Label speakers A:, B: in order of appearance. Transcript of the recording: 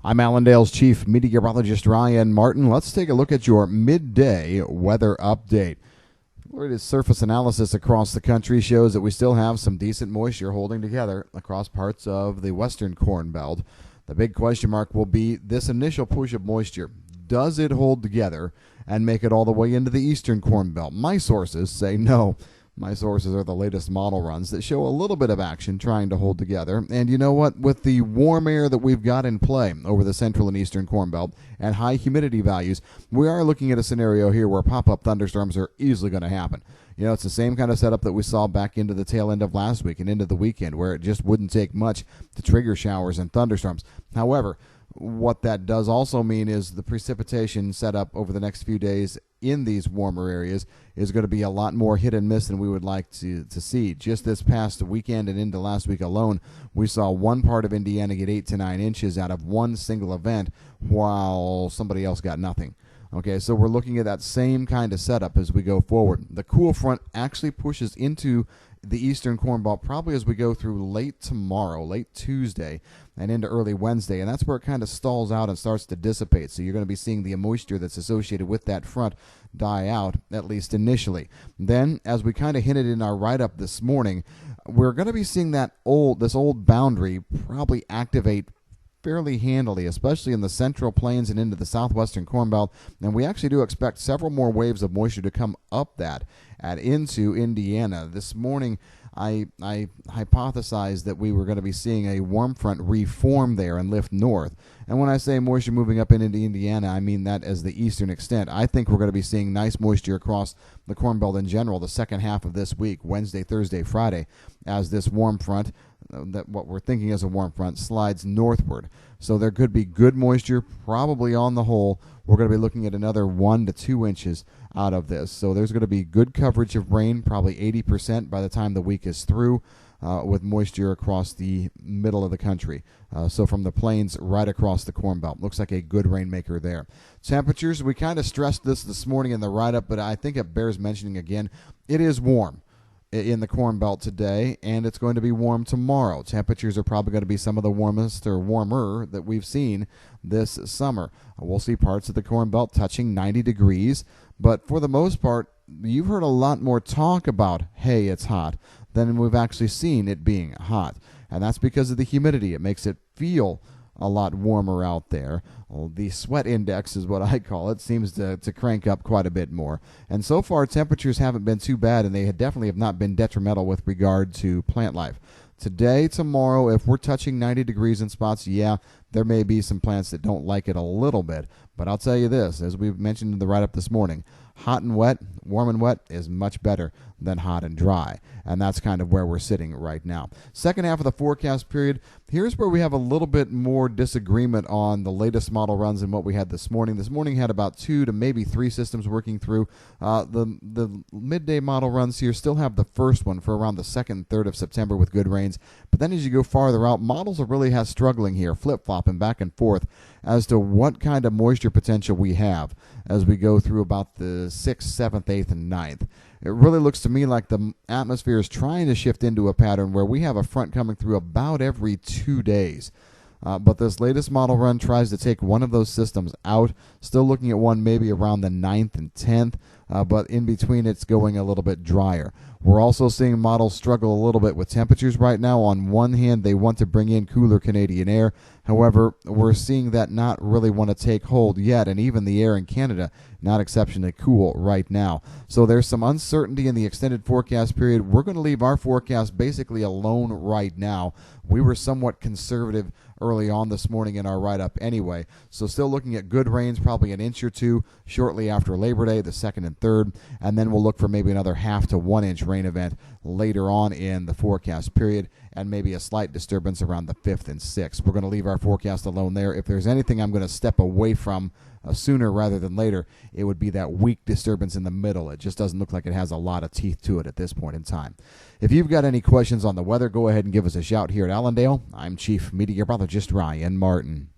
A: I'm Allendale's Chief Meteorologist Ryan Martin. Let's take a look at your midday weather update. Latest surface analysis across the country shows that we still have some decent moisture holding together across parts of the western Corn Belt. The big question mark will be this initial push of moisture. Does it hold together and make it all the way into the eastern Corn Belt? My sources say no. My sources are the latest model runs that show a little bit of action trying to hold together. And you know what? With the warm air that we've got in play over the central and eastern Corn Belt and high humidity values, we are looking at a scenario here where pop-up thunderstorms are easily going to happen. You know, it's the same kind of setup that we saw back into the tail end of last week and into the weekend, where it just wouldn't take much to trigger showers and thunderstorms. However, what that does also mean is the precipitation set up over the next few days in these warmer areas is going to be a lot more hit and miss than we would like to see. Just this past weekend and into last week alone, we saw one part of Indiana get 8 to 9 inches out of one single event, while somebody else got nothing. Okay, so we're looking at that same kind of setup as we go forward. The cool front actually pushes into the eastern Corn Belt probably as we go through late tomorrow, late Tuesday, and into early Wednesday, and that's where it kind of stalls out and starts to dissipate. So you're going to be seeing the moisture that's associated with that front die out, at least initially. Then, as we kind of hinted in our write-up this morning, we're going to be seeing this old boundary probably activate fairly handily, especially in the central plains and into the southwestern Corn Belt. And we actually do expect several more waves of moisture to come up that and into Indiana. This morning, I hypothesized that we were going to be seeing a warm front reform there and lift north. And when I say moisture moving up into Indiana, I mean that as the eastern extent. I think we're going to be seeing nice moisture across the Corn Belt in general the second half of this week, Wednesday, Thursday, Friday, as this warm front, that what we're thinking as a warm front, slides northward. So there could be good moisture, probably on the whole. We're going to be looking at another 1 to 2 inches out of this. So there's going to be good coverage of rain, probably 80% by the time the week is through, with moisture across the middle of the country. So from the plains right across the Corn Belt. Looks like a good rainmaker there. Temperatures, we kind of stressed this morning in the write-up, but I think it bears mentioning again. It is warm in the Corn Belt today, and it's going to be warm tomorrow. Temperatures are probably going to be some of the warmest or warmer that we've seen this summer. We'll see parts of the Corn Belt touching 90 degrees, but for the most part, you've heard a lot more talk about, hey, it's hot, than we've actually seen it being hot. And that's because of the humidity. It makes it feel a lot warmer out there. Well, the sweat index is what I call it, seems to crank up quite a bit more. And so far, temperatures haven't been too bad, and they definitely have not been detrimental with regard to plant life. Today, tomorrow, if we're touching 90 degrees in spots, yeah, there may be some plants that don't like it a little bit. But I'll tell you this, as we've mentioned in the write-up this morning, hot and wet, warm and wet is much better than hot and dry. And that's kind of where we're sitting right now. Second half of the forecast period, here's where we have a little bit more disagreement on the latest model runs than what we had this morning. This morning had about 2 to maybe 3 systems working through. The midday model runs here still have the first one for around the 2nd and 3rd of September with good rains. But then as you go farther out, models are really struggling here, flip-flopping back and forth as to what kind of moisture potential we have as we go through about the 6th, 7th, 8th, and 9th. It really looks to me like the atmosphere is trying to shift into a pattern where we have a front coming through about every 2 days. But this latest model run tries to take one of those systems out, still looking at one maybe around the 9th and 10th, but in between it's going a little bit drier. We're also seeing models struggle a little bit with temperatures right now. On one hand, they want to bring in cooler Canadian air. However, we're seeing that not really want to take hold yet, and even the air in Canada not exceptionally cool right now. So there's some uncertainty in the extended forecast period. We're going to leave our forecast basically alone right now. We were somewhat conservative early on this morning in our write-up anyway. So still looking at good rains, probably an inch or two shortly after Labor Day, the 2nd and 3rd, and then we'll look for maybe another 1/2 to 1 inch rain event later on in the forecast period, and maybe a slight disturbance around the 5th and 6th. We're going to leave our forecast alone there. If there's anything I'm going to step away from sooner rather than later, it would be that weak disturbance in the middle. It just doesn't look like it has a lot of teeth to it at this point in time. If you've got any questions on the weather, go ahead and give us a shout here at Allendale. I'm Chief Meteorologist Ryan Martin.